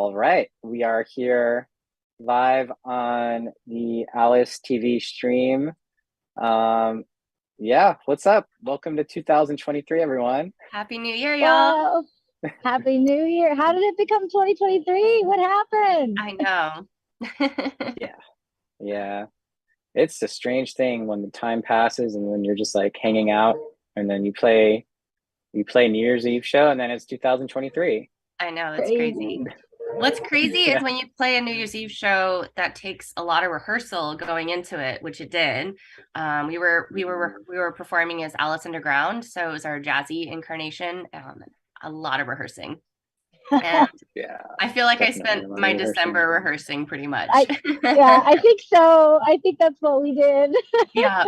All right, we are here live on the Alice TV stream. Yeah, what's up? Welcome to 2023, everyone. Happy New Year, y'all. Wow. Happy New Year. How did it become 2023? What happened? I know. Yeah. It's a strange thing when the time passes and when you're just like hanging out and then you play New Year's Eve show and then it's 2023. I know, it's crazy. What's crazy is when you play a New Year's Eve show that takes a lot of rehearsal going into it, which it did. We were performing as Alice Underground, so it was our jazzy incarnation. A lot of rehearsing. And I feel like I spent my December rehearsing pretty much. I think so. I think that's what we did. Yeah.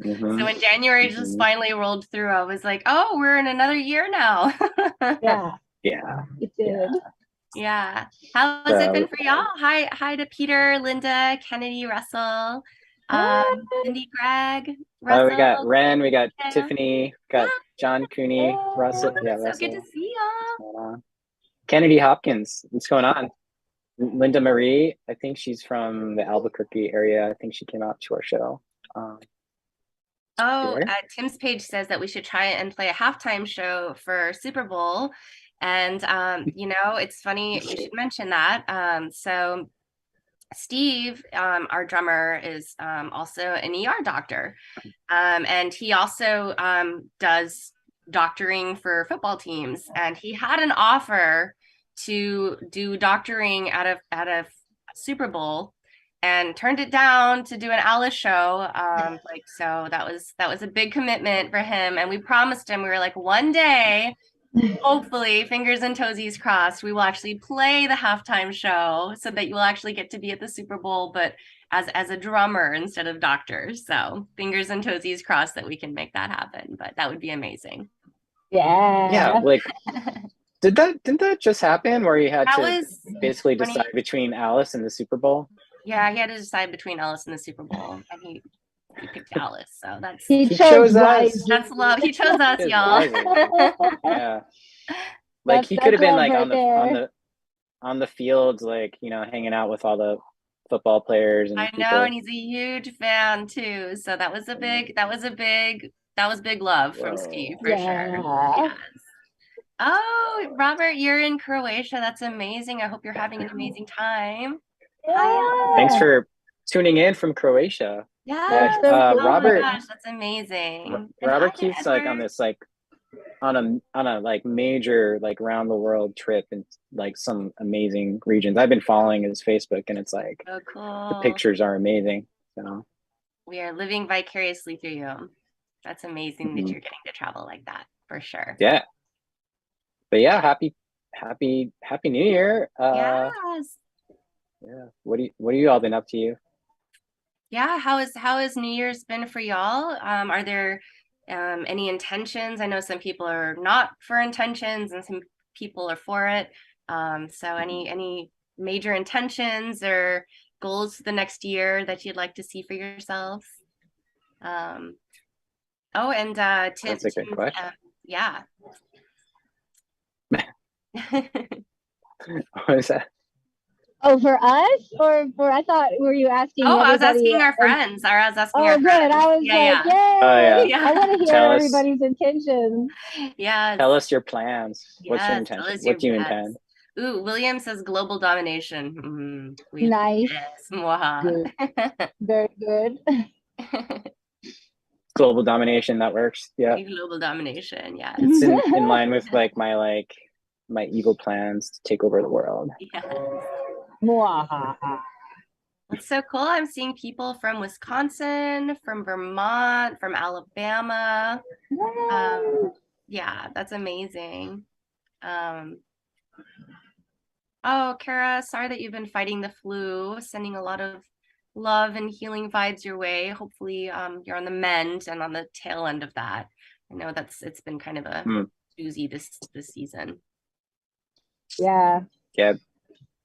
Mm-hmm. So when January just finally rolled through, I was like, oh, we're in another year now. Yeah. It did. Yeah. How has it been for y'all? Hi to Peter, Linda, Kennedy, Russell, Cindy, Greg, Russell. We got Ren, we got Tiffany, got John Cooney, Russell. Yeah, so Russell. good to see y'all. Kennedy Hopkins, what's going on? Linda Marie, I think she's from the Albuquerque area. I think she came out to our show. Tim's page says that we should try and play a halftime show for Super Bowl. And, it's funny you should mention that. So Steve, our drummer, is also an ER doctor. And he also does doctoring for football teams. And he had an offer to do doctoring at a Super Bowl and turned it down to do an Alice show. So that was a big commitment for him. And we promised him, we were like, one day, hopefully, fingers and toesies crossed, we will actually play the halftime show so that you will actually get to be at the Super Bowl, but as a drummer instead of doctor. So fingers and toesies crossed that we can make that happen, but that would be amazing. Yeah, like didn't that just happen where you had to basically decide between Alice and the Super Bowl? Yeah, he had to decide between Alice and the Super Bowl, and he picked Alice, so that's he chose us. That's love. He chose us, y'all. Yeah, like he could have been like on the fields, like hanging out with all the football players. And I know, and he's a huge fan too. So that was big love from Steve for sure. Yes. Oh, Robert, you're in Croatia. That's amazing. I hope you're having an amazing time. Yeah. Thanks for tuning in from Croatia. Yeah, Robert. Oh my gosh, that's amazing. Robert keeps like on this like on a like major like round the world trip in like some amazing regions. I've been following his Facebook and it's like cool. The pictures are amazing. So we are living vicariously through you. That's amazing that you're getting to travel like that for sure. Yeah. But yeah, happy New Year. Yes. Yeah. What are you all been up to? Yeah, how has New Year's been for y'all? Are there any intentions? I know some people are not for intentions and some people are for it. So any major intentions or goals for the next year that you'd like to see for yourselves? Tim, that's a good question. Yeah. What is that? Oh, for us or I thought, were you asking? Oh, I was asking our friends. I was asking our good. Friends. I was yay! Oh, yeah. I want to hear everybody's intentions. Yeah. Tell us your plans. What's your intention? What do you intend? Ooh, William says global domination. Nice. Good. Very good. Global domination, that works. Yeah. Global domination, yeah. It's in line with like my evil plans to take over the world. Yeah. That's so cool. I'm seeing people from Wisconsin, from Vermont, from Alabama. Yeah, that's amazing. Kara, sorry that you've been fighting the flu. Sending a lot of love and healing vibes your way. Hopefully you're on the mend and on the tail end of that. I know it's been kind of a doozy this season. Yeah.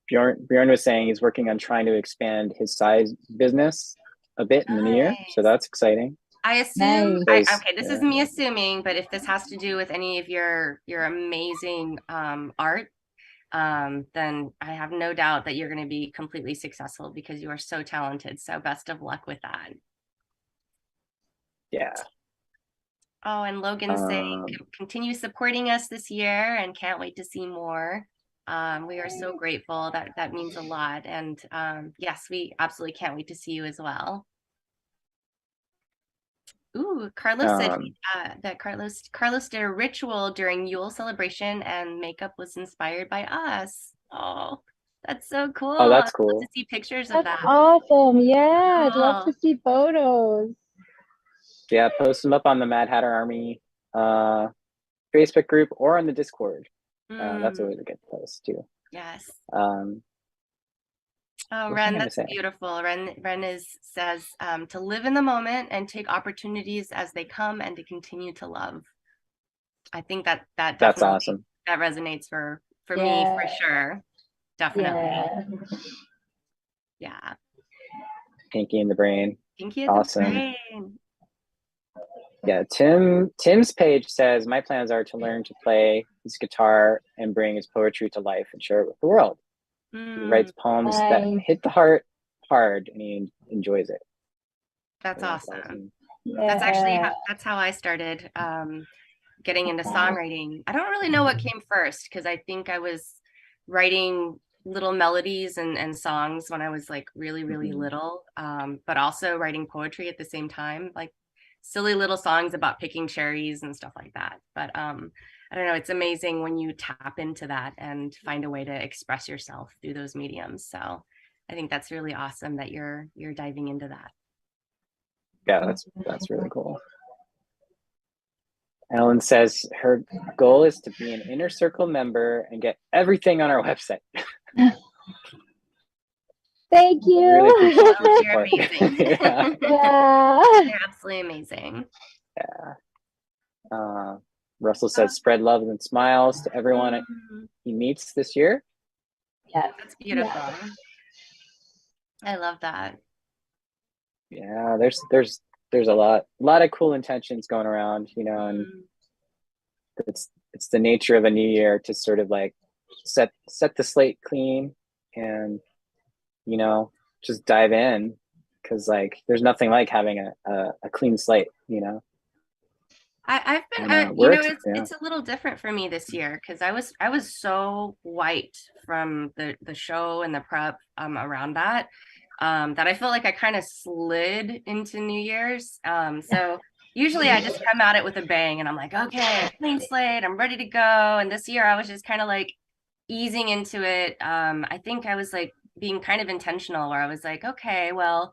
Bjorn was saying he's working on trying to expand his size business a bit in the new year, so that's exciting. I assume. This is me assuming, but if this has to do with any of your amazing art, then I have no doubt that you're going to be completely successful because you are so talented. So best of luck with that. Yeah. Oh, and Logan's saying continue supporting us this year and can't wait to see more. We are so grateful. That means a lot. And yes, we absolutely can't wait to see you as well. Ooh, Carlos said that Carlos did a ritual during Yule celebration and makeup was inspired by us. Oh, that's so cool. Oh, that's I'd love cool. to see pictures of that. Awesome. Yeah, I'd love to see photos. Yeah, post them up on the Mad Hatter Army Facebook group or on the Discord. That's always a good post too. Yes. Oh, Ren, that's beautiful. Ren says to live in the moment and take opportunities as they come and to continue to love. I think that's awesome. That resonates for me for sure. Definitely. Yeah. Pinky in the brain. Pinky in the brain. Yeah, Tim's page says my plans are to learn to play his guitar and bring his poetry to life and share it with the world. He writes poems that hit the heart hard and he enjoys it. That's awesome. That's actually that's how I started getting into songwriting. I don't really know what came first because I think I was writing little melodies and songs when I was like really little, but also writing poetry at the same time, like silly little songs about picking cherries and stuff like that. But I don't know, it's amazing when you tap into that and find a way to express yourself through those mediums. So I think that's really awesome that you're diving into that. Yeah, that's really cool. Ellen says her goal is to be an Inner Circle member and get everything on our website. Thank you. Really You're amazing. Yeah. You're absolutely amazing. Yeah. Russell says spread love and smiles to everyone he meets this year. Yeah, that's beautiful. Yeah. I love that. Yeah, there's a lot of cool intentions going around, you know, and it's the nature of a new year to sort of like set the slate clean and, you know, just dive in because like there's nothing like having a clean slate, you know. I've been you know, it's a little different for me this year because I was so white from the show and the prep around that that I feel like I kind of slid into New Year's. So usually I just come at it with a bang and I'm like, okay, clean slate, I'm ready to go. And this year I was just kind of like easing into it. I think I was like being kind of intentional where I was like, okay, well,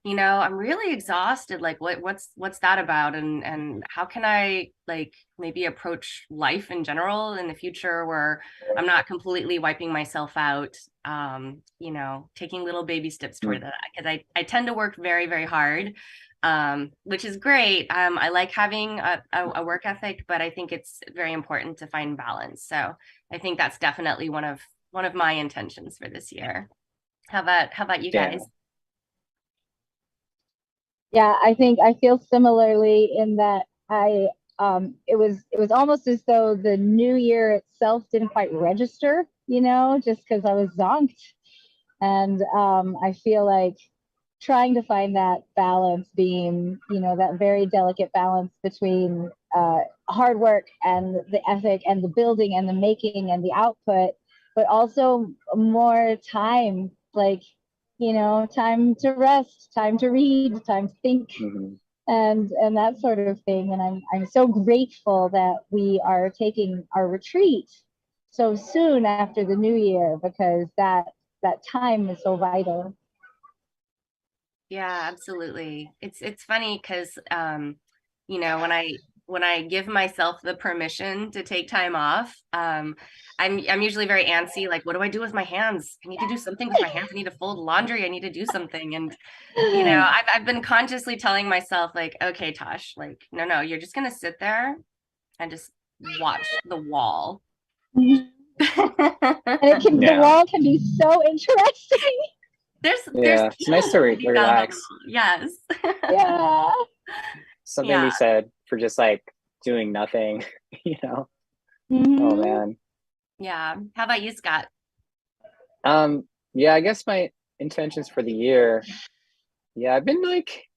you know, I'm really exhausted. Like what's that about? And how can I like maybe approach life in general in the future where I'm not completely wiping myself out, you know, taking little baby steps toward that. Because I tend to work very, very hard, which is great. I like having a work ethic, but I think it's very important to find balance. So I think that's definitely one of my intentions for this year. How about you guys? Yeah, I think I feel similarly in that it was almost as though the new year itself didn't quite register, you know, just because I was zonked. And I feel like trying to find that balance being, you know, that very delicate balance between hard work and the ethic and the building and the making and the output, but also more time, like, you know, time to rest, time to read, time to think, and that sort of thing. And I'm so grateful that we are taking our retreat so soon after the new year because that time is so vital. Yeah, absolutely. It's funny because you know, when I give myself the permission to take time off, I'm usually very antsy, like what do I do with my hands? I need to do something with my hands. I need to fold laundry. I need to do something. And you know, I've been consciously telling myself like, okay, Tosh, like no, you're just gonna sit there and just watch the wall. And the wall can be so interesting. There's it's nice to relax. Yes. Yeah. Something to be said for just like doing nothing, you know. Oh man. Yeah. How about you, Scott? Yeah, I guess my intentions for the year, yeah, I've been like,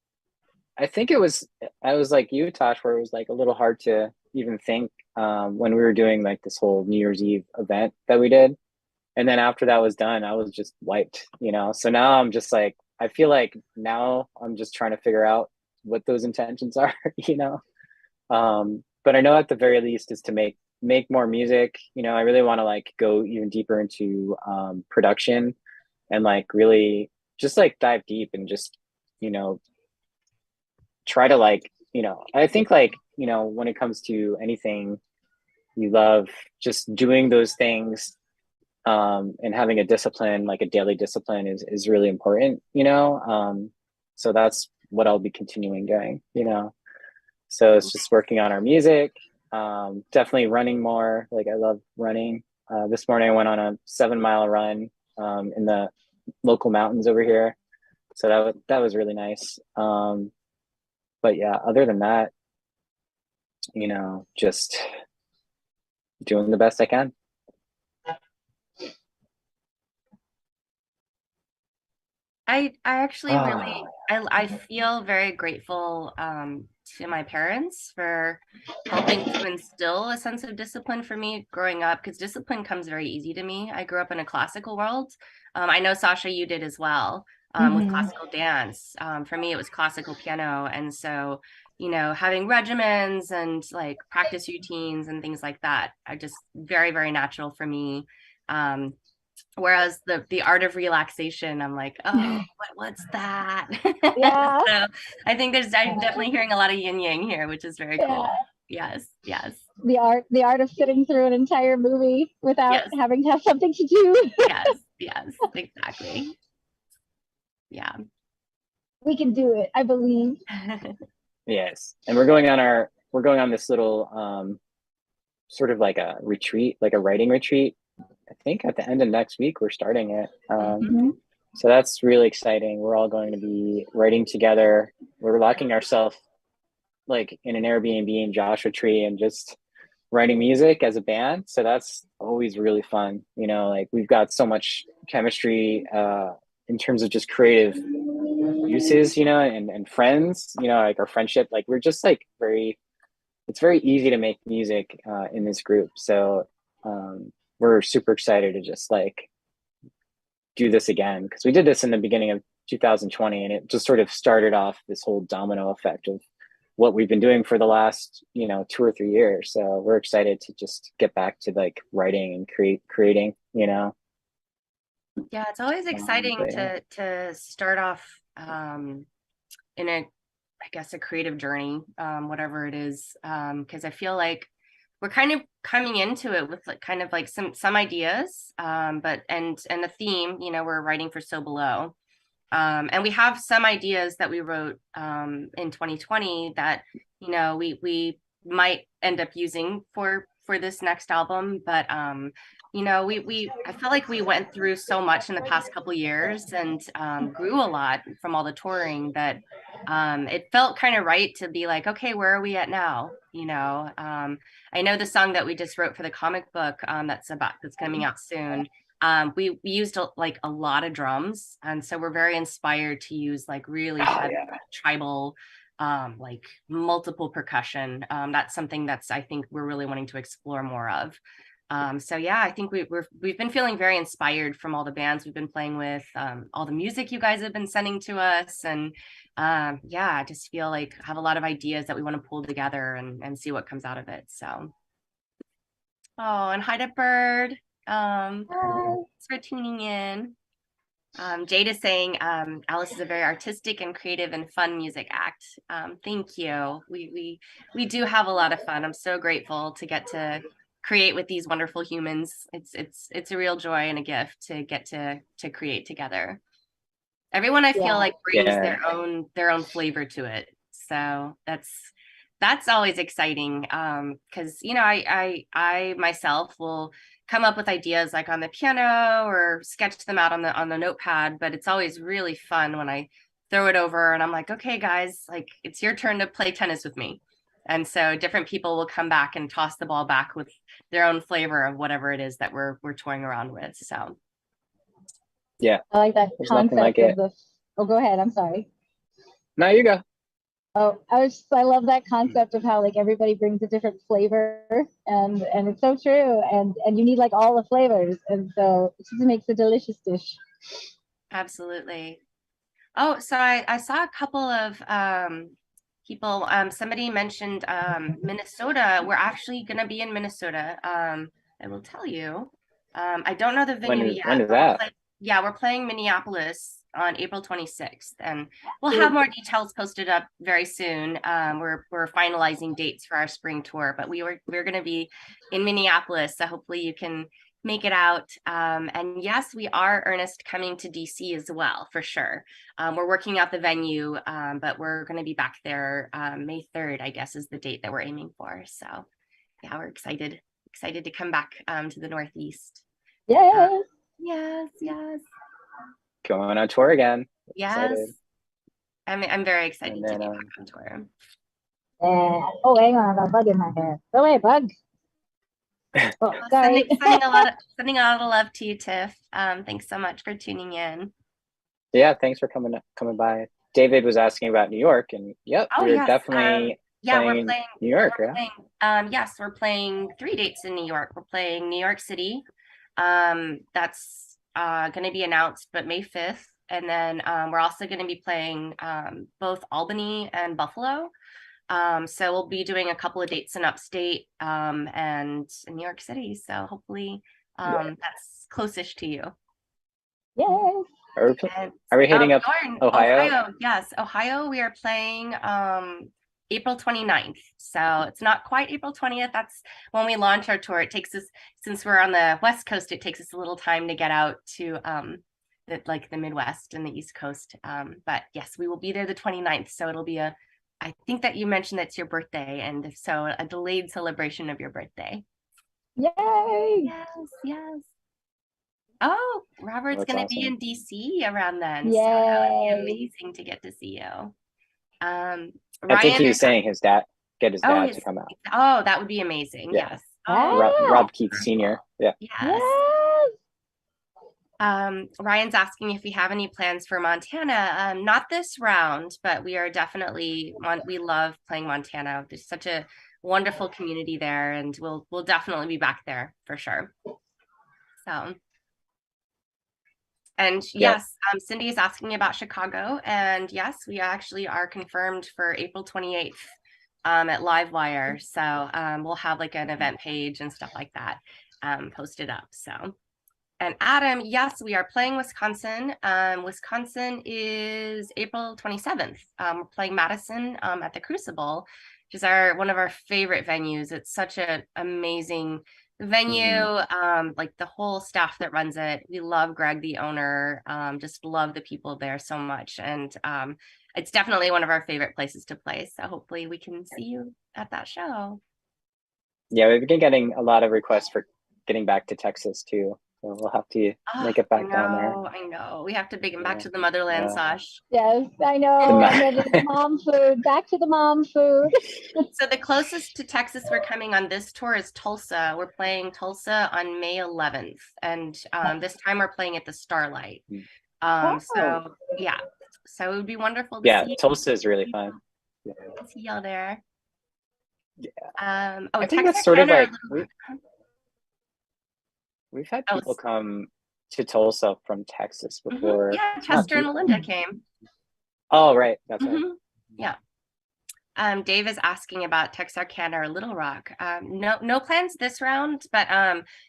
I think I was like you, Tosh, where it was like a little hard to even think when we were doing like this whole New Year's Eve event that we did. And then after that was done, I was just wiped, you know? So now I'm just like, I feel like now I'm just trying to figure out what those intentions are, you know? But I know at the very least is to make more music. You know, I really want to like go even deeper into production and like really just like dive deep and just, you know, try to like, you know, I think like, you know, when it comes to anything you love, just doing those things and having a discipline, like a daily discipline is really important, you know? So that's what I'll be continuing doing, you know? So it's just working on our music, definitely running more. Like I love running. This morning I went on a 7 mile run in the local mountains over here. So that was really nice. But yeah, other than that, you know, just doing the best I can. I actually really Oh, I feel very grateful to my parents for helping to instill a sense of discipline for me growing up, because discipline comes very easy to me. I grew up in a classical world. I know Sasha, you did as well, with Mhm. classical dance. For me, it was classical piano, and so you know, having regimens and like practice routines and things like that are just very, very natural for me. Um, Whereas the art of relaxation, I'm like, oh, what's that? Yeah. So I think I'm definitely hearing a lot of yin yang here, which is very Yeah. cool. Yes, yes, The art of sitting through an entire movie without yes, having to have something to do. yes, yes, exactly. Yeah. We can do it, I believe. yes. And we're going on this little sort of like a retreat, like a writing retreat. I think at the end of next week we're starting it. Mhm. Mhm. So that's really exciting. We're all going to be writing together. We're locking ourselves like in an Airbnb in Joshua Tree and just writing music as a band. So that's always really fun. You know, like we've got so much chemistry in terms of just creative uses, you know, and friends, you know, like our friendship, like we're just like it's very easy to make music in this group. So we're super excited to just like do this again because we did this in the beginning of 2020 and it just sort of started off this whole domino effect of what we've been doing for the last, you know, 2 or 3 years. So we're excited to just get back to like writing and creating, you know. Yeah, it's always exciting But yeah. to start off in a, I guess, a creative journey, whatever it is, because I feel like we're kind of coming into it with like kind of like some ideas, but and a theme. You know, we're writing for So Below, and we have some ideas that we wrote in 2020 that you know we might end up using for this next album, but you know we I feel like we went through so much in the past couple years and grew a lot from all the touring that it felt kind of right to be like, okay, where are we at now? You know, I know the song that we just wrote for the comic book that's coming out soon. We used like a lot of drums, and so we're very inspired to use like really Oh heavy yeah. tribal, like multiple percussion. That's something that's I think we're really wanting to explore more of. So yeah, I think we've been feeling very inspired from all the bands we've been playing with, all the music you guys have been sending to us, and yeah, I just feel like I have a lot of ideas that we want to pull together and see what comes out of it. So, oh, and hi to Bird. Thanks for tuning in. Jade is saying Alice is a very artistic and creative and fun music act. Thank you. We do have a lot of fun. I'm so grateful to get to create with these wonderful humans. It's a real joy and a gift to get to create together. Everyone I feel Yeah. like brings Yeah. their own flavor to it. So that's always exciting. Because you know, I myself will come up with ideas like on the piano or sketch them out on the notepad, but it's always really fun when I throw it over and I'm like, okay, guys, like it's your turn to play tennis with me. And so different people will come back and toss the ball back with their own flavor of whatever it is that we're touring around with. So Yeah, I like that there's nothing concept like of it. the. Oh, go ahead. I'm sorry. No, you go. Oh, I love that concept of how like everybody brings a different flavor, and it's so true. And you need like all the flavors, and so it just makes a delicious dish. absolutely. Oh, so I saw a couple of people. Somebody mentioned Minnesota. We're actually going to be in Minnesota. I will tell you. I don't know the venue yet. When is but that? yeah, we're playing Minneapolis on April 26th, and we'll have more details posted up very soon. We're finalizing dates for our spring tour, but we're going to be in Minneapolis, so hopefully you can make it out. And yes, we are, Ernest, coming to DC as well, for sure. We're working out the venue, but we're going to be back there May 3rd, I guess, is the date that we're aiming for. So yeah, we're excited to come back to the Northeast. Yes. Yes. Going on tour again. Yes. Excited. I'm very excited And then, to be back on tour. Oh, hang on, I got a bug in my hair. Go away, bug. Oh, sorry. Sending a lot of love to you, Tiff. Thanks so much for tuning in. Yeah, thanks for coming by. David was asking about New York, and yep, Oh, we're yes. definitely Yeah, playing we're in playing New York, we're yeah. playing, yes, we're playing 3 dates in New York. We're playing New York City. That's going to be announced, but May 5th. And then we're also going to be playing both Albany and Buffalo. So we'll be doing a couple of dates in upstate and in New York City. So hopefully that's close-ish to you. Yes. Are we hitting up Lauren, Ohio? Yes, Ohio, we are playing April 29th. So it's not quite April 20th. That's when we launch our tour. It takes us, since we're on the West Coast, it takes us a little time to get out to the Midwest and the East Coast. But yes, we will be there the 29th. So it'll be I think that you mentioned that's your birthday. And if so, a delayed celebration of your birthday. Yay. Yes. Oh, Robert's going to be in DC around then. Yay. So that would be amazing to get to see you. I think he was saying get his dad to come out. Oh, that would be amazing. Yeah. Yes. Rob Keith Sr. Yeah. Yes. Ryan's asking if we have any plans for Montana. Not this round, but we are definitely we love playing Montana. There's such a wonderful community there, and we'll definitely be back there for sure. So. And yes, Cindy is asking about Chicago, and yes, we actually are confirmed for April 28th at Livewire. So we'll have like an event page and stuff like that posted up. So, and Adam, yes, we are playing Wisconsin. Wisconsin is April 27th. We're playing Madison at the Crucible, which is one of our favorite venues. It's such an amazing venue, like the whole staff that runs it. We love Greg, the owner, just love the people there so much. And it's definitely one of our favorite places to play. So hopefully we can see you at that show. Yeah, we've been getting a lot of requests for getting back to Texas too. So we'll have to make it back down there. I know. We have to bring him back to the motherland, Sash. Yes, I know. The mom food. Back to the mom food. So the closest to Texas we're coming on this tour is Tulsa. We're playing Tulsa on May 11th. And this time we're playing at the Starlight. So yeah. So it would be wonderful to see. Tulsa is really fun. Yeah. See y'all there. Yeah. I think that's sort of like we've had people come to Tulsa from Texas before. Yeah, Chester and Linda came. Oh, right. That's right. Yeah. Dave is asking about Texarkana or Little Rock. No plans this round, but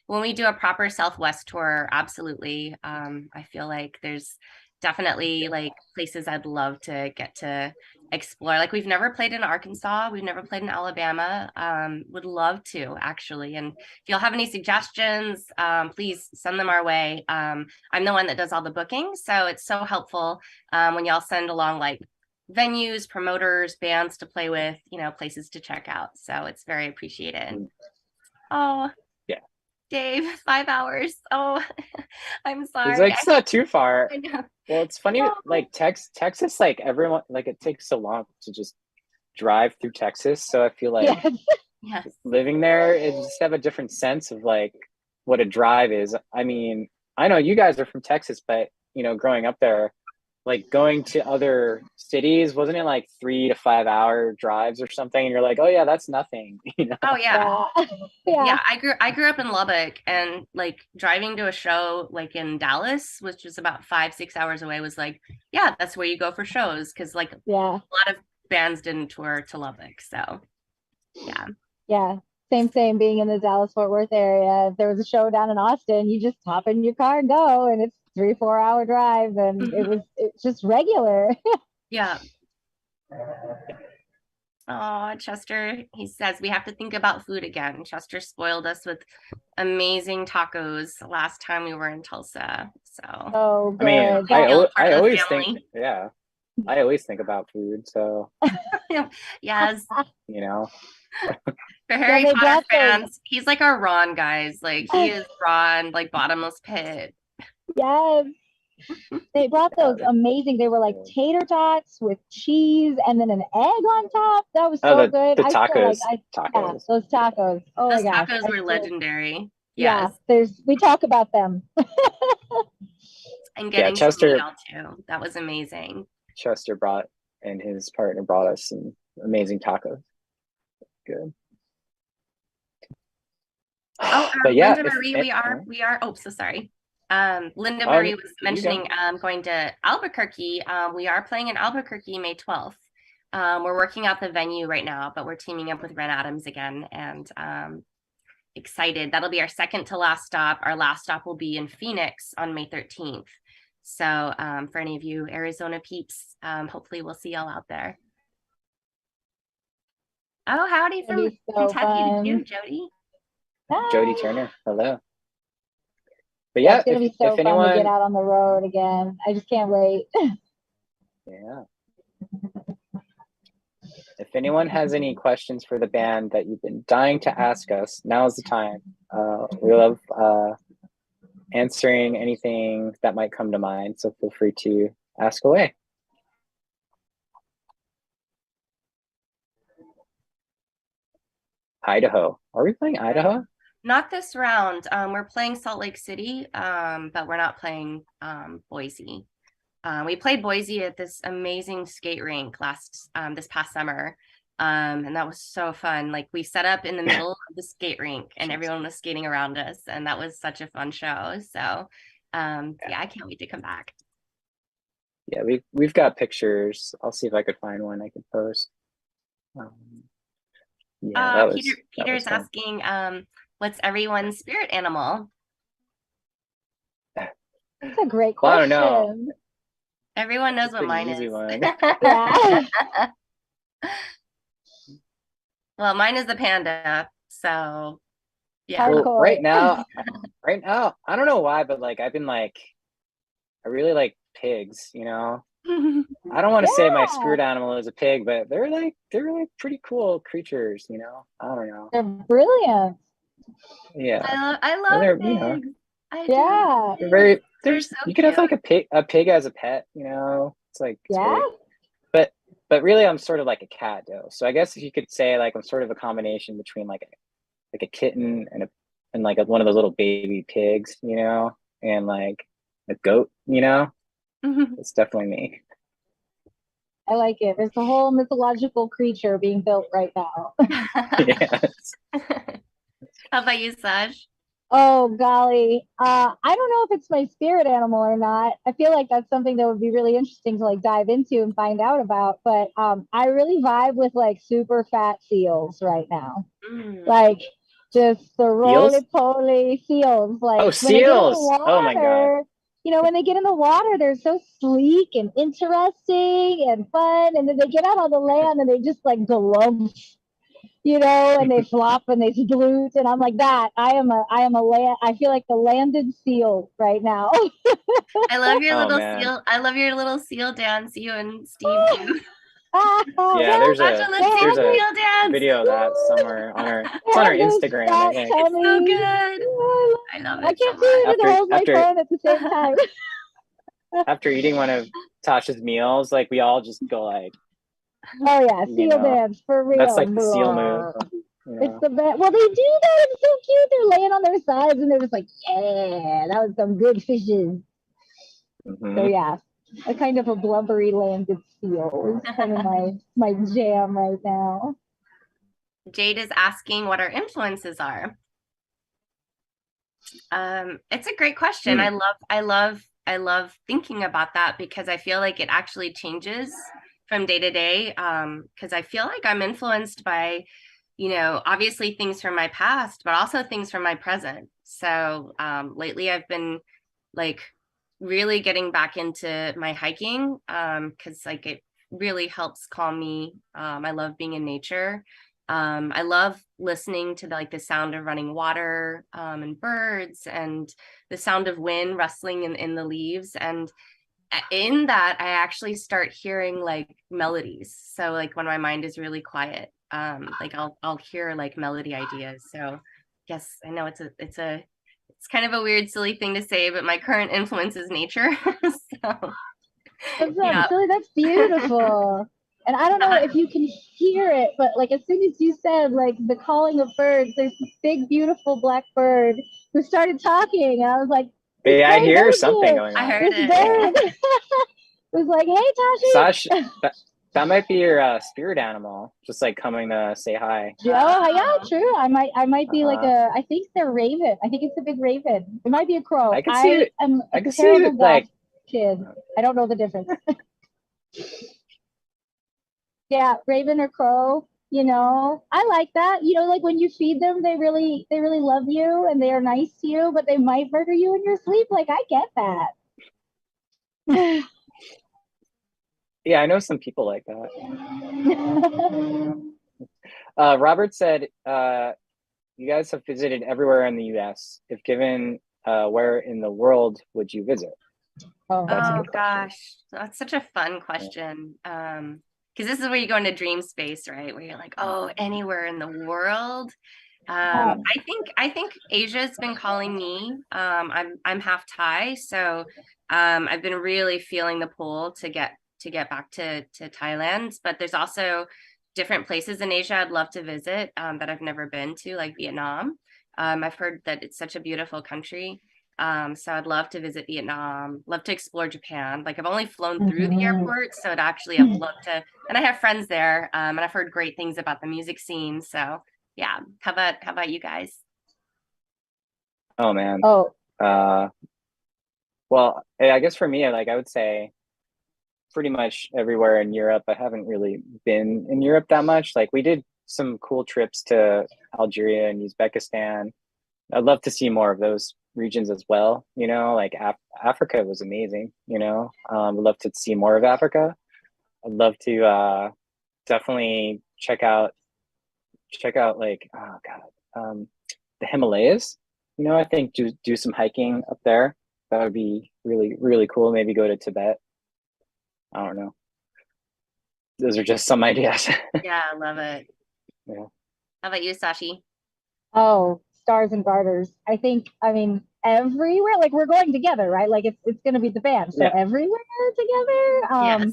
when we do a proper Southwest tour, absolutely. I feel like there's definitely like places I'd love to get to explore. Like we've never played in Arkansas, we've never played in Alabama. Would love to actually. And if you'll have any suggestions, please send them our way. I'm the one that does all the bookings, so it's so helpful when y'all send along like venues, promoters, bands to play with, places to check out. So it's very appreciated. Oh yeah, Dave, 5 hours. Oh, I'm sorry. It's like it's not too far. I know. Well, it's funny, like Texas, like everyone, like it takes so long to just drive through Texas, so I feel like Yes. Yes. living there is just have a different sense of like what a drive is. I mean, I know you guys are from Texas, but you know, growing up there, like going to other cities, wasn't it like 3 to 5 hour drives or something? And you're like, oh yeah, that's nothing, you know? Oh yeah. Yeah. Yeah. Yeah, I grew up in Lubbock, and like driving to a show like in Dallas, which is about 5-6 hours away, was like, yeah, that's where you go for shows, because like a Yeah. lot of bands didn't tour to Lubbock. So yeah. Yeah. Same being in the Dallas Fort Worth area. If there was a show down in Austin, you just hop in your car and go, and it's 3-4 hour drive, and it's just regular. Yeah. Oh, Chester, he says we have to think about food again. Chester spoiled us with amazing tacos last time we were in Tulsa. So Oh, I mean, good. I feel part I of the always family. think, yeah, I always think about food. So, Yes, you know, for Harry they Potter brought those- fans, he's like our Ron, guys. Like he is Ron, like bottomless pit. Yes. They brought Yeah, those amazing. They were like tater tots with cheese and then an egg on top. That was oh, so good. the I feel like tacos, yeah, tacos. those tacos. Oh Those my gosh. tacos were legendary. Yeah, Yes, we talk about them. and Yeah, getting to Chester, meet y'all too. That was amazing. Chester brought and his partner brought us some amazing tacos. Good. Oh, But yeah, Linda if Marie, it- we are. Oh, so sorry. Linda Oh, Marie was you go. mentioning going to Albuquerque. We are playing in Albuquerque May 12th. We're working out the venue right now, but we're teaming up with Ren Adams again, and excited. That'll be our second to last stop. Our last stop will be in Phoenix on May 13th. So for any of you Arizona peeps, hopefully we'll see y'all out there. Oh, howdy It'll from be so Kentucky to you, fun. Jody. Jody Hi. Turner, hello. But Yeah, yeah, it's gonna be so if fun to anyone, get out on the road again. I just can't wait. yeah, if anyone has any questions for the band that you've been dying to ask us, now's the time. We love answering anything that might come to mind, so feel free to ask away. Idaho. Are we playing Idaho? Not this round. We're playing Salt Lake City, but we're not playing Boise. We played Boise at this amazing skate rink this past summer. And that was so fun. Like we set up in the middle of the skate rink and everyone was skating around us, and that was such a fun show. So yeah, I can't wait to come back. Yeah, we've got pictures. I'll see if I could find one I could post. Yeah, that was Peter's fun. asking, what's everyone's spirit animal? That's a great Well, I question. don't know. Everyone knows It's a what pretty mine easy is. one. Yeah. Well, mine is the panda. So yeah. Hardcore. Well, right now, I don't know why, but like I've been like, I really like pigs, you know. I don't want to say my Yeah. spirit animal is a pig, but they're like pretty cool creatures, you know. I don't know. They're brilliant. Yeah, I love they're, pigs. you know, I do Yeah. love they're pigs. very. They're so You could have cute. like a pig as a pet, you know. It's like it's Yeah. great. But really, I'm sort of like a cat though. So I guess if you could say like I'm sort of a combination between like a kitten and like one of those little baby pigs, you know, and like a goat, you know. It's definitely me. I like it. There's a whole mythological creature being built right now. Yes. How about you, Saj? Oh golly. I don't know if it's my spirit animal or not. I feel like that's something that would be really interesting to like dive into and find out about. But I really vibe with like super fat seals right now. Like just the roly-poly seals. Like Oh, when they get in the seals. Oh my God. water, you know, when they get in the water, they're so sleek and interesting and fun. And then they get out on the land and they just like glow, you know, and they flop and they salute. And I'm like that. I am a land. I feel like the landed seal right now. I love your Oh, little man. seal. I love your little seal dance. You and Steve do. Yeah, there's Saj, a let's see there's the a seal dance. video of that somewhere on it's on our Instagram, I think. It's so good. I love I it so can't do it much. and hold my After- phone at the same time. After eating one of Tasha's meals, like we all just go like Oh yeah, You seal know, dance for real. that's like the seal move. You It's know? the best. Well, they do that. It's so cute. They're laying on their sides and they're just like, yeah, that was some good fishes. So Mhm. yeah, a kind of a blubbery landed seal is kind of my jam right now. Jade is asking what our influences are. It's a great question. Mm. I love thinking about that because I feel like it actually changes from day to day. Because I feel like I'm influenced by, you know, obviously things from my past, but also things from my present. So lately I've been like really getting back into my hiking because like it really helps calm me. I love being in nature. I love listening to like the sound of running water and birds and the sound of wind rustling in the leaves. And in that, I actually start hearing like melodies. So like when my mind is really quiet, like I'll hear like melody ideas. So yes, I know it's kind of a weird, silly thing to say, but my current influence is nature. So That's yeah. not silly. That's beautiful. And I don't know if you can hear it, but like as soon as you said like the calling of birds, there's this big, beautiful black bird who started talking. And I was like, this Yeah, I gray hear bird something here. going I on. heard This Yeah. bird was like, hey, Sash, Tashi. that might be your spirit animal, just like coming to say hi. Oh, yeah, Oh, true. I might be like Uh-huh. I think they're raven. I think it's a big raven. It might be a crow. I could see I it. am a I could see terrible it like. wasp kid. I don't know the difference. Yeah, raven or crow, I like that. Like when you feed them, they really love you and they are nice to you, but they might murder you in your sleep. Like I get that. Yeah, I know some people like that. Robert said, you guys have visited everywhere in the US. If given, where in the world would you visit? Oh, That's a oh good question. gosh, that's such a fun Yeah. question. Because this is where you go into dream space, right? Where you're like, oh, anywhere in the world. yeah. I think Asia's been calling me. I'm half Thai, so I've been really feeling the pull to get back to Thailand. But there's also different places in Asia I'd love to visit that I've never been to, like Vietnam. I've heard that it's such a beautiful country. So I'd love to visit Vietnam, love to explore Japan. Like I've only flown through the Mhm. airport, so I'd actually have loved to, and I have friends there, and I've heard great things about the music scene. So yeah, how about you guys? Oh man. Oh, Uh, well, I guess for me, like I would say pretty much everywhere in Europe. I haven't really been in Europe that much. Like we did some cool trips to Algeria and Uzbekistan. I'd love to see more of those regions as well. Like Africa was amazing. I'd love to see more of Africa. I'd love to definitely check out like oh god, the Himalayas. I think do some hiking up there. That would be really really cool. Maybe go to Tibet. I don't know. Those are just some ideas. Yeah, I love it. Yeah. How about you, Sashi? oh, stars and garters. I mean, everywhere. Like we're going together, right? Like it's gonna be the band, so Yeah. everywhere together. Yes.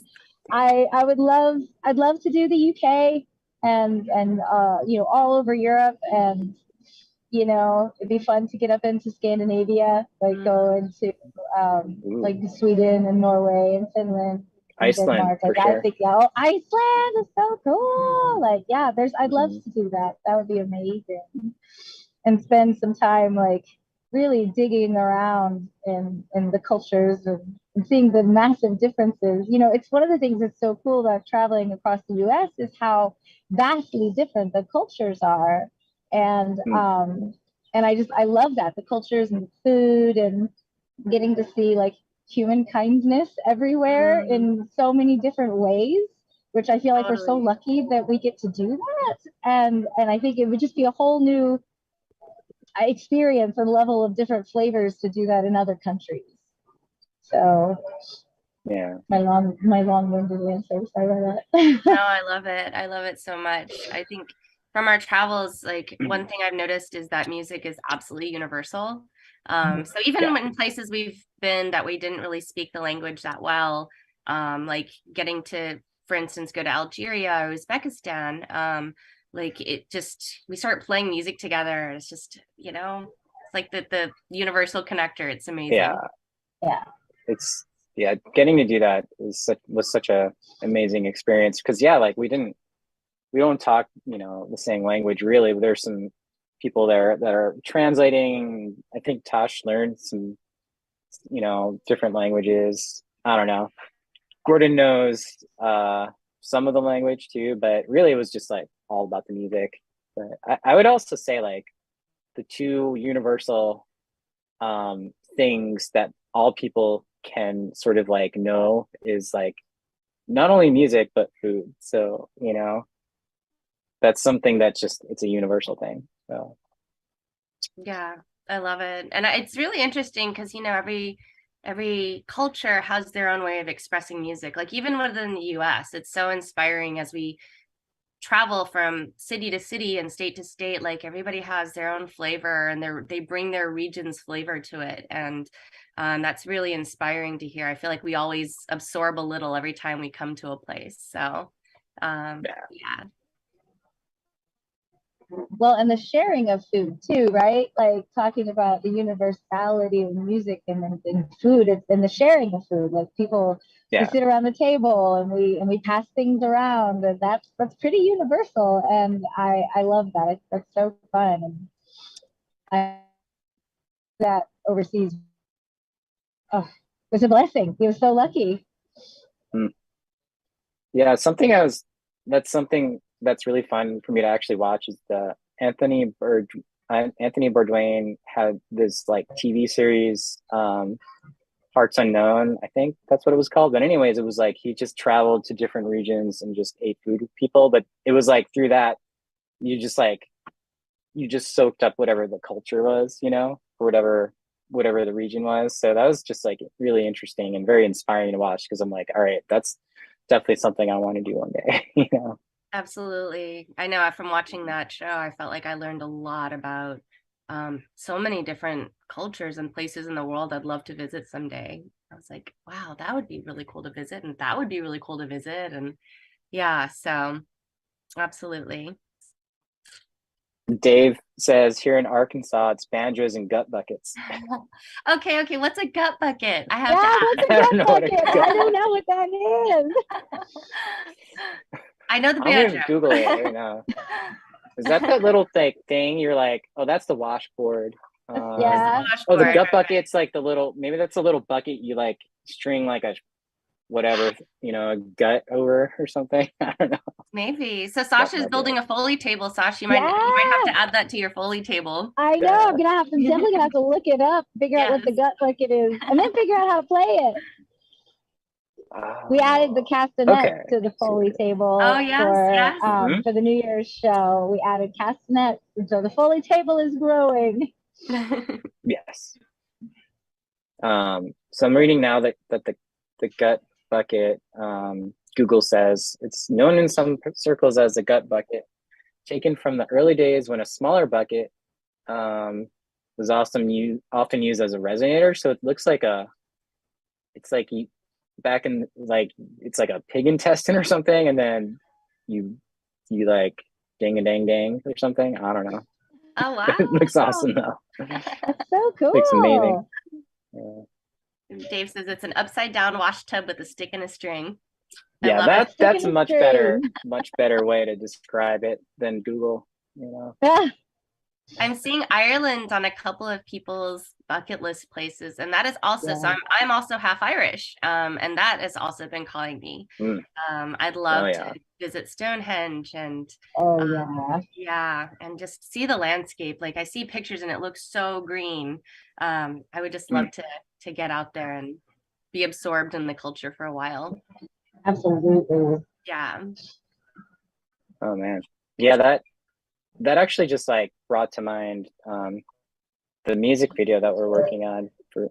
I'd love to do the UK and all over Europe and it'd be fun to get up into Scandinavia, like Mm, go into Ooh, like Sweden and Norway and Finland and Iceland Denmark. for Like I sure. think, yeah, oh, Iceland is so cool. Like, yeah, I'd love Mhm. to do that. That would be amazing. And spend some time like really digging around in the cultures and seeing the massive differences. It's one of the things that's so cool about traveling across the US is how vastly different the cultures are. And Mm. um and I love that. The cultures and the food and getting to see like human kindness everywhere mm, in so many different ways, which I feel like we're so totally. lucky that we get to do that. And I think it would just be a whole new experience and level of different flavors to do that in other countries. So Yeah. my long-winded answer. Sorry about No, that. I love it. I love it so much. I think from our travels, like one thing I've noticed is that music is absolutely universal. So even Yeah. in places we've been that we didn't really speak the language that well, like getting to for instance, go to Algeria or Uzbekistan, like it just, we start playing music together. It's just, it's like the universal connector. It's amazing. Yeah, Yeah. it's yeah, getting to do that was such a amazing experience because yeah, like we don't talk, the same language really. There's some people there that are translating. I think Tosh learned some, different languages. I don't know. Gordon knows some of the language too, but really it was just like all about the music. But I would also say like the two universal things that all people can sort of like know is like not only music but food. So, that's something that's just it's a universal thing. So Yeah, I love it. And it's really interesting because, every culture has their own way of expressing music. Like even within the US, it's so inspiring as we travel from city to city and state to state. Like everybody has their own flavor and they bring their region's flavor to it. And that's really inspiring to hear. I feel like we always absorb a little every time we come to a place. So yeah. Well, and the sharing of food too, right? Like talking about the universality of music and food, and the sharing of food. Like people, we sit around the table and we pass things around, and that's pretty universal. And I love that. That's so fun. And I that overseas, oh, it was a blessing. He was so lucky. Yeah, that's something that's really fun for me to actually watch is the Anthony Bourdain had this like TV series, Parts Unknown, I think that's what it was called. But anyways, it was like he just traveled to different regions and just ate food with people. But it was like through that, you just soaked up whatever the culture was, or whatever the region was. So that was just like really interesting and very inspiring to watch because I'm like, all right, that's definitely something I want to do one day, Absolutely. I know from watching that show, I felt like I learned a lot about so many different cultures and places in the world I'd love to visit someday. I was like, wow, that would be really cool to visit, and that would be really cool to visit. And yeah, so absolutely. Dave says here in Arkansas, it's banjos and gut buckets. Okay. What's a gut bucket? I have Yeah, to ask. what's a gut bucket? I don't know what that is. I know the I'm banjo. gonna Google it right now. Is that little thing? You're like, oh, that's the washboard. Yeah. Oh, the gut bucket's like the little. Maybe that's a little bucket you like string like a whatever, a gut over or something. I don't know. Maybe. So Sasha's building a Foley table. Sasha, you might have to add that to your Foley table. I know. I'm definitely gonna have to look it up, figure out what the gut bucket is, and then figure out how to play it. We added the castanets to the Foley table for the New Year's show. We added castanets, and so the Foley table is growing. Yes. So I'm reading now that the gut bucket, Google says it's known in some circles as the gut bucket, taken from the early days when a smaller bucket was often used as a resonator. So it looks like it's like back in like it's like a pig intestine or something, and then you like ding a dang dang or something. I don't know. Oh wow! It looks awesome though. That's so cool. Looks amazing. Yeah. Dave says it's an upside down wash tub with a stick and a string. Yeah, that's a much better way to describe it than Google. I'm seeing Ireland on a couple of people's bucket list places, and that is also so I'm also half Irish, and that has also been calling me. I'd love to visit Stonehenge and and just see the landscape. Like I see pictures and it looks so green. I would just love to get out there and be absorbed in the culture for a while. Absolutely. Yeah. Oh man. Yeah, that actually just like brought to mind the music video that we're working on for.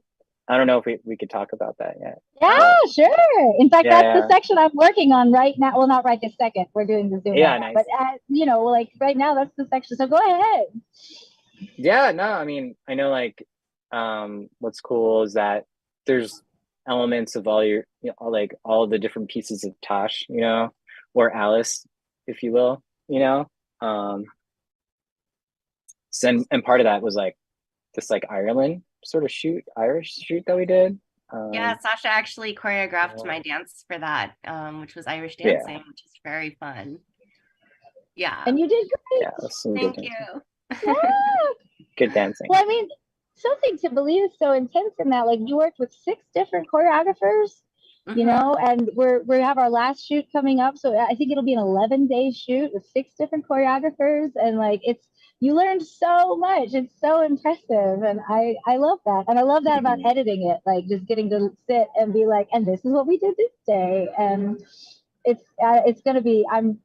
I don't know if we could talk about that yet. Yeah, sure. In fact, that's the section I'm working on right now. Well, not right this second. We're doing the Zoom. Yeah, nice. But like right now, that's the section. So go ahead. Yeah, no, I mean, I know like what's cool is that there's elements of all your, like all the different pieces of Tosh, or Alice, if you will, so, and part of that was like this like Ireland sort of Irish shoot that we did. Yeah, Sasha actually choreographed Yeah. my dance for that, which was Irish Yeah. dancing, which is very fun. Yeah. And you did great. Yeah, that's some good Thank you. Yeah. Good dancing. Well, I mean, something to believe is so intense in that, like, you worked with 6 different choreographers, you Mhm. know, and we have our last shoot coming up, so I think it'll be an 11-day shoot with 6 different choreographers, and like you learned so much. It's so impressive, and I love that, and I love that about editing it, like just getting to sit and be like, and this is what we did this day, and it's gonna be. I'm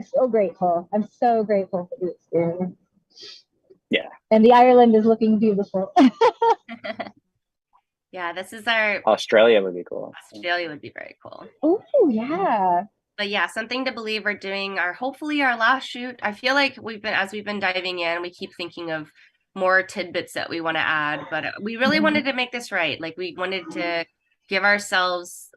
so grateful. I'm so grateful for the experience. Yeah. And the Ireland is looking beautiful. Yeah, this is our Australia would be cool. Australia would be very cool. Oh yeah. But yeah, something to believe we're doing hopefully our last shoot. I feel like as we've been diving in, we keep thinking of more tidbits that we want to add, but we really wanted to make this right. Like we wanted to give ourselves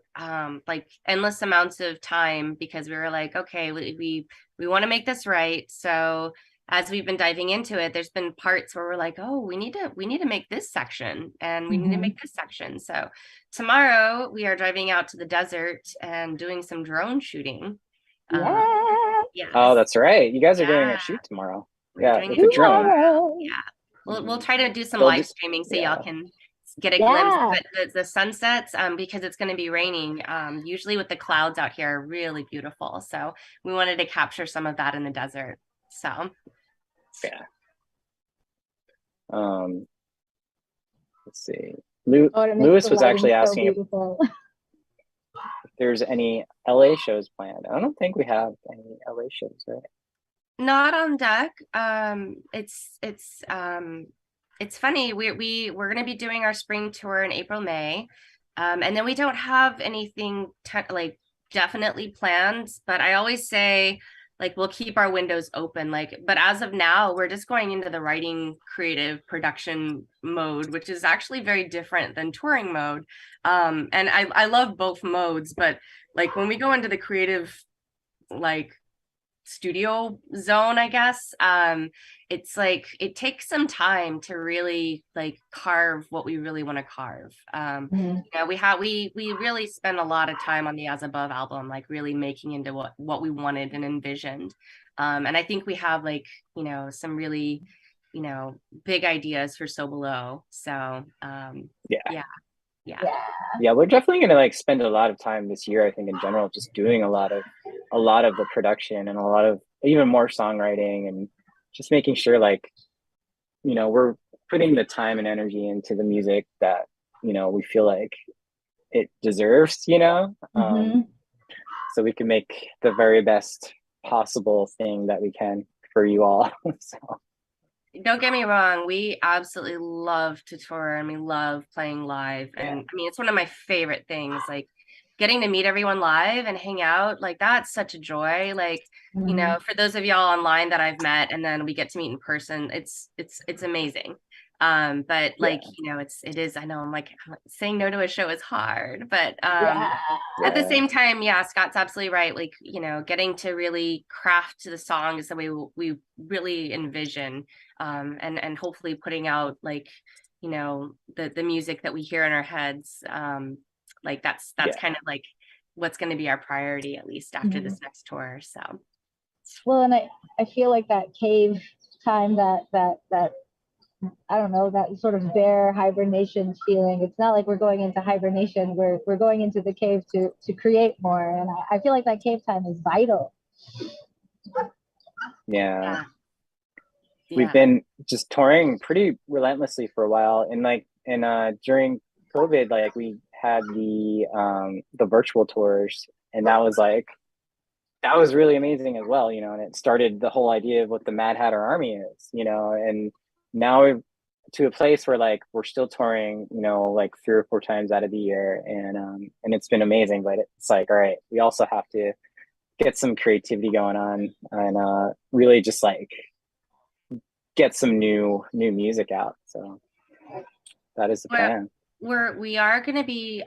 like endless amounts of time because we were like, okay, we want to make this right. So as we've been diving into it, there's been parts where we're like, oh, we need to make this section and we need to make this section. So tomorrow we are driving out to the desert and doing some drone shooting. Yeah. Yes. Oh, that's right. You guys are doing a shoot tomorrow. We're Yeah, doing with it a drone. Tomorrow. Yeah. We'll try to do some They'll live just- streaming so yeah. y'all can get a glimpse of the sunsets because it's going to be raining. Usually with the clouds out here are really beautiful. So we wanted to capture some of that in the desert. So yeah. Let's see. Lewis was actually asking if there's any LA shows planned. I don't think we have any LA shows, right? not on deck. It's funny. We're going to be doing our spring tour in April, May, and then we don't have anything like definitely planned. But I always say like we'll keep our windows open. Like, but as of now, we're just going into the writing, creative, production mode, which is actually very different than touring mode. And I love both modes, but like when we go into the creative, like studio zone, I guess, it's like it takes some time to really like carve what we really want to carve. You know, we really spend a lot of time on the As Above album, like really making into what we wanted and envisioned. And I think we have like, you know, some really, you know, big ideas for So Below. So Yeah, we're definitely gonna like spend a lot of time this year, I think, in general, just doing a lot of the production and a lot of even more songwriting and just making sure like, you know, we're putting the time and energy into the music that, you know, we feel like it deserves, you know, so we can make the very best possible thing that we can for you all. So don't get me wrong, we absolutely love to tour and we love playing live. And I mean, it's one of my favorite things, like getting to meet everyone live and hang out. Like that's such a joy. Like, you know, for those of y'all online that I've met and then we get to meet in person, it's amazing. But like, you know, it is, I know I'm like saying no to a show is hard, but at the same time, Scott's absolutely right. Like, you know, getting to really craft the songs the way we really envision, and hopefully putting out like, you know, the music that we hear in our heads. Like that's kind of like what's going to be our priority, at least after this next tour. So well, and I feel like that cave time, that I don't know, that sort of bear hibernation feeling. It's not like we're going into hibernation. We're going into the cave to create more. And I feel like that cave time is vital. Yeah. We've been just touring pretty relentlessly for a while. And like, during COVID, like we had the virtual tours, and that was really amazing as well, you know, and it started the whole idea of what the Mad Hatter Army is, you know, and now we're to a place where like we're still touring, you know, like 3 or 4 times out of the year, and it's been amazing. But it's like, all right, we also have to get some creativity going on and really just like get some new music out. So that is the plan. we are going to be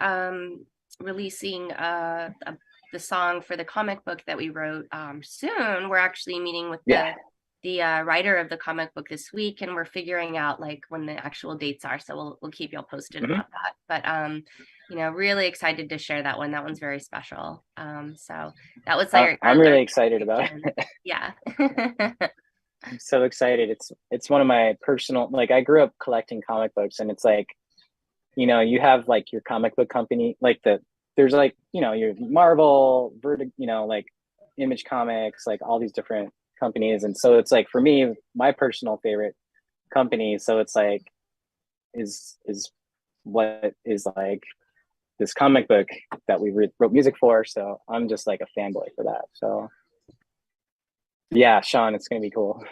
releasing the song for the comic book that we wrote soon. We're actually meeting with the writer of the comic book this week, and we're figuring out like when the actual dates are. So we'll keep y'all posted about that. But you know, really excited to share that one. That one's very special. So that was like I'm really excited about it. Yeah. I'm so excited. It's one of my personal, like, I grew up collecting comic books, and it's like, you know, you have like your comic book company, like there's like, you know, your Marvel, you know, like Image Comics, like all these different companies. And so it's like, for me, my personal favorite company, so it's like, is what is like this comic book that we wrote music for. So I'm just like a fanboy for that. So yeah, Sean, it's gonna be cool.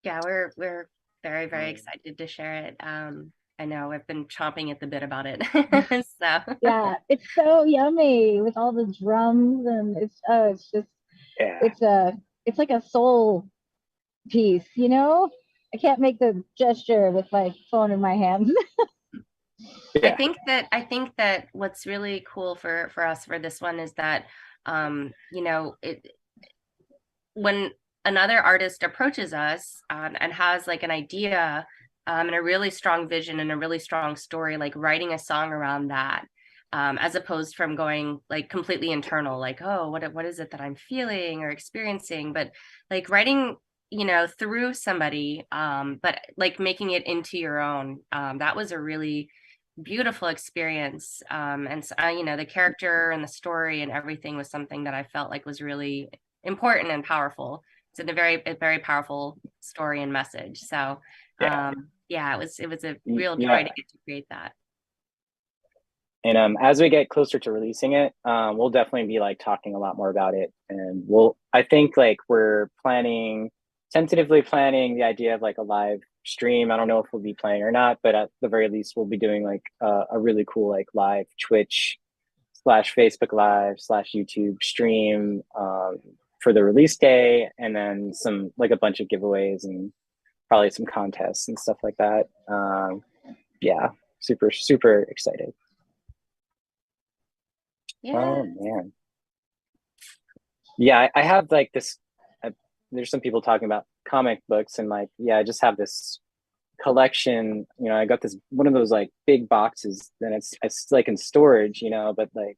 Yeah, we're very, very excited to share it. I know I've been chomping at the bit about it. So Yeah, it's so yummy with all the drums, and it's just it's like a soul piece, you know? I can't make the gesture with my phone in my hands. I think that what's really cool for us for this one is that you know, when another artist approaches us and has like an idea and a really strong vision and a really strong story, like writing a song around that, as opposed from going like completely internal, like, oh, what is it that I'm feeling or experiencing, but like writing, you know, through somebody, but like making it into your own. That was a really beautiful experience. And so, you know, the character and the story and everything was something that I felt like was really important and powerful. It's a very powerful story and message. So yeah, it was a real joy to get to create that. And as we get closer to releasing it, we'll definitely be like talking a lot more about it. And I think like we're tentatively planning the idea of like a live stream. I don't know if we'll be playing or not, but at the very least, we'll be doing like a really cool like live Twitch / Facebook Live / YouTube stream for the release day, and then some like a bunch of giveaways and probably some contests and stuff like that. Yeah, super excited. Yeah. Oh man. Yeah, I have like this. There's some people talking about comic books, and like, yeah, I just have this collection. You know, I got this one of those like big boxes, and it's like in storage. You know, but like,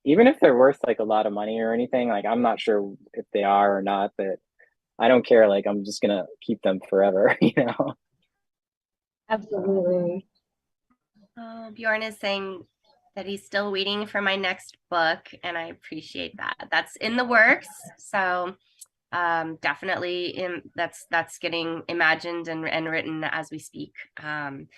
even if they're worth like a lot of money or anything, like I'm not sure if they are or not, but I don't care. Like, I'm just gonna keep them forever. You know. Absolutely. Bjorn is saying that he's still waiting for my next book, and I appreciate that. That's in the works. So definitely that's getting imagined and written as we speak. And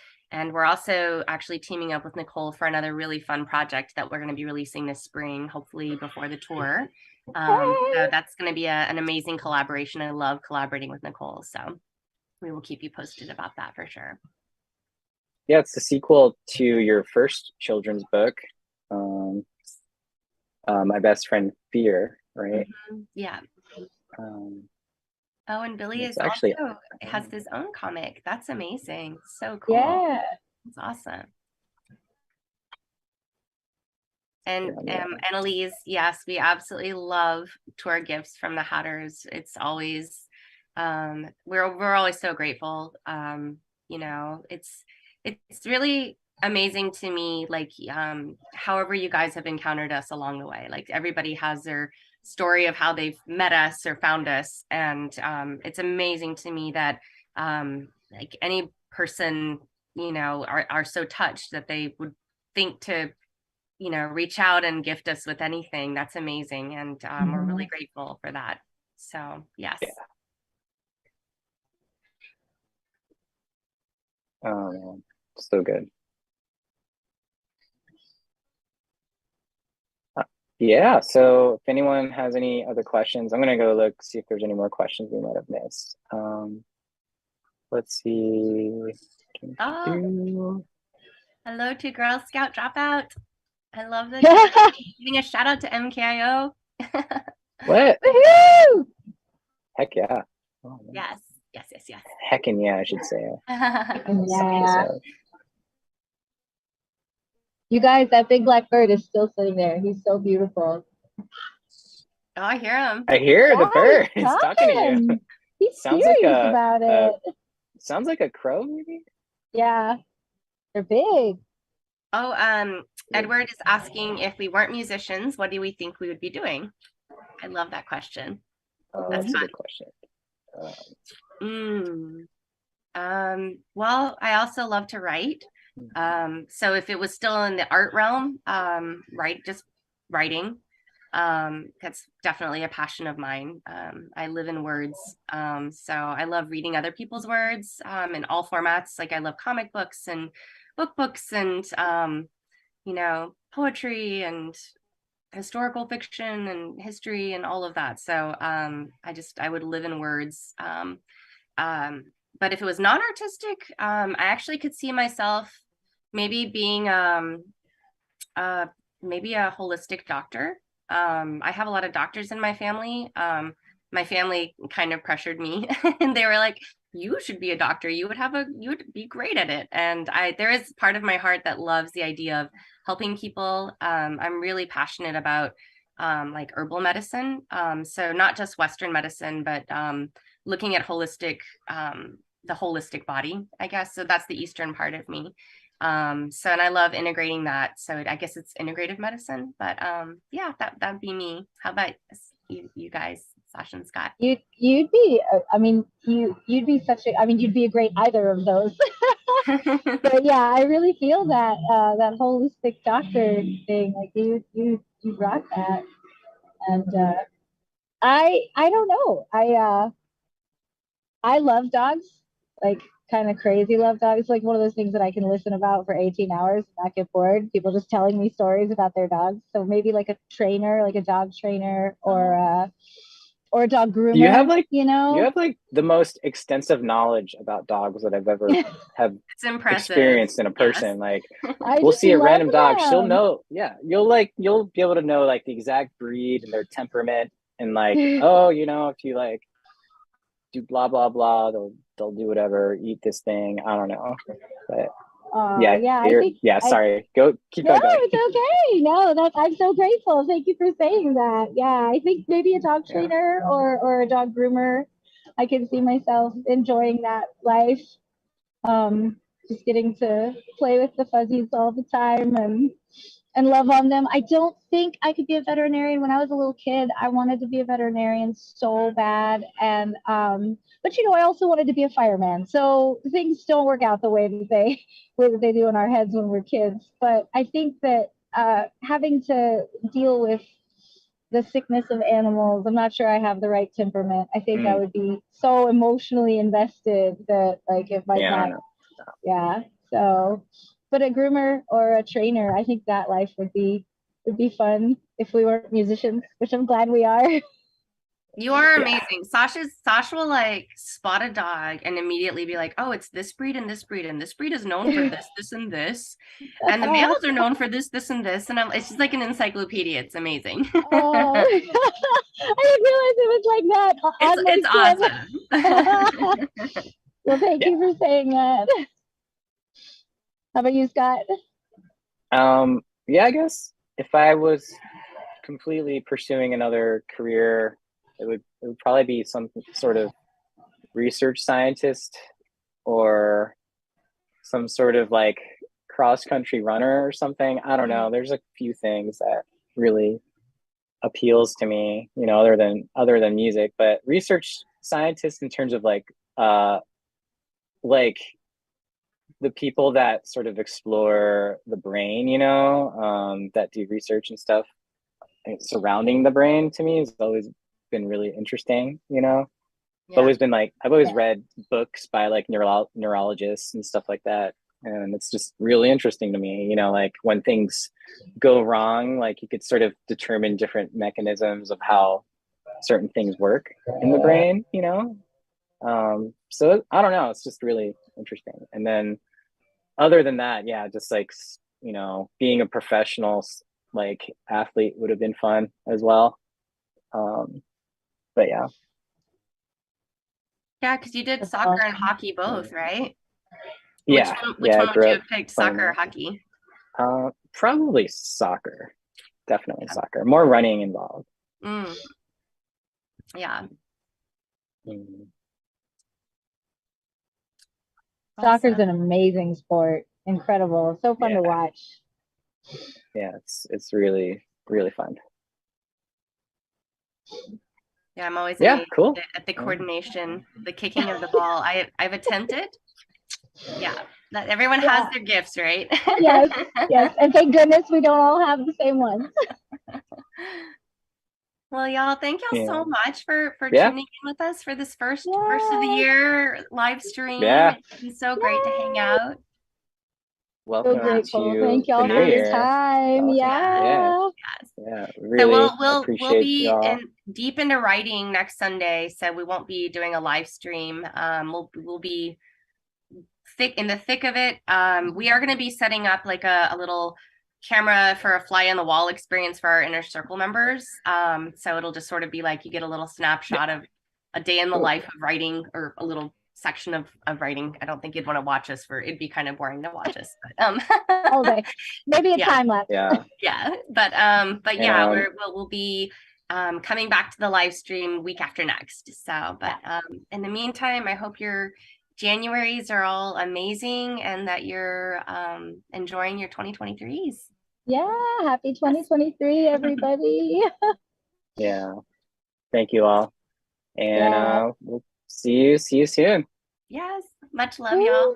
we're also actually teaming up with Nicole for another really fun project that we're going to be releasing this spring, hopefully before the tour. So that's going to be an amazing collaboration. I love collaborating with Nicole. So we will keep you posted about that for sure. Yeah, it's the sequel to your first children's book, My Best Friend Fear, right? Mm-hmm. Yeah. Oh, and Billy is actually also has his own comic. That's amazing. So cool. Yeah. It's awesome. And Annalise, yes, we absolutely love tour gifts from the Hatters. It's always we're always so grateful. You know, it's really amazing to me, like however you guys have encountered us along the way. Like everybody has their story of how they've met us or found us, and it's amazing to me that like any person, you know, are so touched that they would think to, you know, reach out and gift us with anything. That's amazing, and we're really grateful for that. So yes. Yeah. Oh man, so good. Yeah, so if anyone has any other questions, I'm gonna go look, see if there's any more questions we might have missed. Let's see. Oh, hello to Girl Scout Dropout. I love that. Giving a shout out to MKIO. What? Heck yeah. Oh, yes. Yes. Heckin' yeah, I should say. Yeah. So, You guys, that big black bird is still sitting there. He's so beautiful. Oh, I hear him. I hear the Yeah, bird. he's It's talking to you. talking. He's Sounds like serious about it. sounds like a crow, maybe. Yeah, they're big. Oh, Edward is asking if we weren't musicians, what do we think we would be doing? I love that question. That's a good question. Well, I also love to write. So if it was still in the art realm, just writing. That's definitely a passion of mine. I live in words. So I love reading other people's words in all formats. Like I love comic books and books and poetry and historical fiction and history and all of that. So I would live in words. But if it was non-artistic, I actually could see myself maybe being maybe a holistic doctor. I have a lot of doctors in my family. My family kind of pressured me and they were like, you should be a doctor. You would be great at it. And there is part of my heart that loves the idea of helping people. I'm really passionate about like herbal medicine. So not just Western medicine, but looking at the holistic body, I guess. So that's the Eastern part of me. And I love integrating that. So I guess it's integrative medicine, but yeah, that'd be me. How about you guys, Sasha and Scott? You'd be, I mean, you'd be you'd be a great either of those. But yeah, I really feel that that holistic doctor thing, like you rock that. And I don't know. I love dogs, like kind of crazy love dogs. It's like one of those things that I can listen about for 18 hours and not get bored. People just telling me stories about their dogs. So maybe like a trainer, like a dog trainer or a dog groomer. You have like the most extensive knowledge about dogs that I've ever have it's impressive. Experienced in a person. Yes. Like we'll see a random dog, she'll know. Yeah, you'll be able to know like the exact breed and their temperament and like oh, if you like do blah blah blah, they'll do whatever, eat this thing. I don't know, but sorry. Keep going. No, it's okay. No, I'm so grateful. Thank you for saying that. Yeah, I think maybe a dog trainer or a dog groomer. I can see myself enjoying that life. Just getting to play with the fuzzies all the time and love on them. I don't think I could be a veterinarian. When I was a little kid, I wanted to be a veterinarian so bad. And but I also wanted to be a fireman. So things don't work out the way that they do in our heads when we're kids. But I think that having to deal with the sickness of animals, I'm not sure I have the right temperament. I think I would be so emotionally invested that like if my cat, so but a groomer or a trainer, I think that life would be fun if we weren't musicians, which I'm glad we are. You are amazing. Sasha will like spot a dog and immediately be like, oh, it's this breed and this breed, and this breed is known for this and this, and the males are known for this and this, and it's just like an encyclopedia. It's amazing. I didn't realize it was like that. It's awesome. Well, thank you for saying that. How about you, Scott? Yeah, I guess if I was completely pursuing another career, it would probably be some sort of research scientist or some sort of like cross-country runner or something. I don't know. There's a few things that really appeals to me, other than music, but research scientist in terms of like the people that sort of explore the brain, that do research and stuff surrounding the brain, to me has always been really interesting. It's always been like I've always read books by like neurologists and stuff like that, and it's just really interesting to me. Like when things go wrong, like you could sort of determine different mechanisms of how certain things work in the brain. So I don't know, it's just really interesting. And then other than that, just like being a professional like athlete would have been fun as well. But yeah. Yeah, because you did That's soccer and awesome. hockey both, right? Yeah, Which yeah, I one would grew you up have picked, playing soccer or that. hockey? Probably soccer. Definitely soccer. More running involved. Mm, yeah. Mm. Soccer's Awesome. an amazing sport. Incredible. So fun Yeah, to watch. yeah, it's really really fun. Yeah, I'm always Yeah, amazed cool. at the Yeah. coordination, the kicking of the ball. I've attempted. Yeah, that everyone has Yeah. their gifts, right? Yes, yes. And thank goodness we don't all have the same ones. Well, y'all, thank y'all Yeah. so much for Yeah. tuning in with us for this first of the Yeah. year live stream. Yeah. It's been so great to hang out. So Welcome grateful. to Thank the y'all new for your year. time. Awesome. Yeah. Yeah. Yes. Yeah. So Really we'll appreciate be y'all. deep into writing next Sunday, so we won't be doing a live stream. We'll be in the thick of it. We are going to be setting up like a little camera for a fly on the wall experience for our inner circle members. So it'll just sort of be like you get a little snapshot of a day in the life of writing, or a little section of writing. I don't think you'd want to watch us it'd be kind of boring to watch us, but All day. Maybe a Yeah. time lapse. Yeah. yeah, but yeah, And, we'll be coming back to the live stream week after next. So, but in the meantime, I hope your Januaries are all amazing and that you're enjoying your 2023s. Yeah. Happy 2023, everybody. yeah. Thank you all. And Yeah. we'll see you soon. Yes, much love, y'all.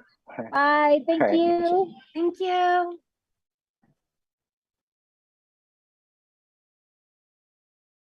Bye. Thank All right. you. Thank you.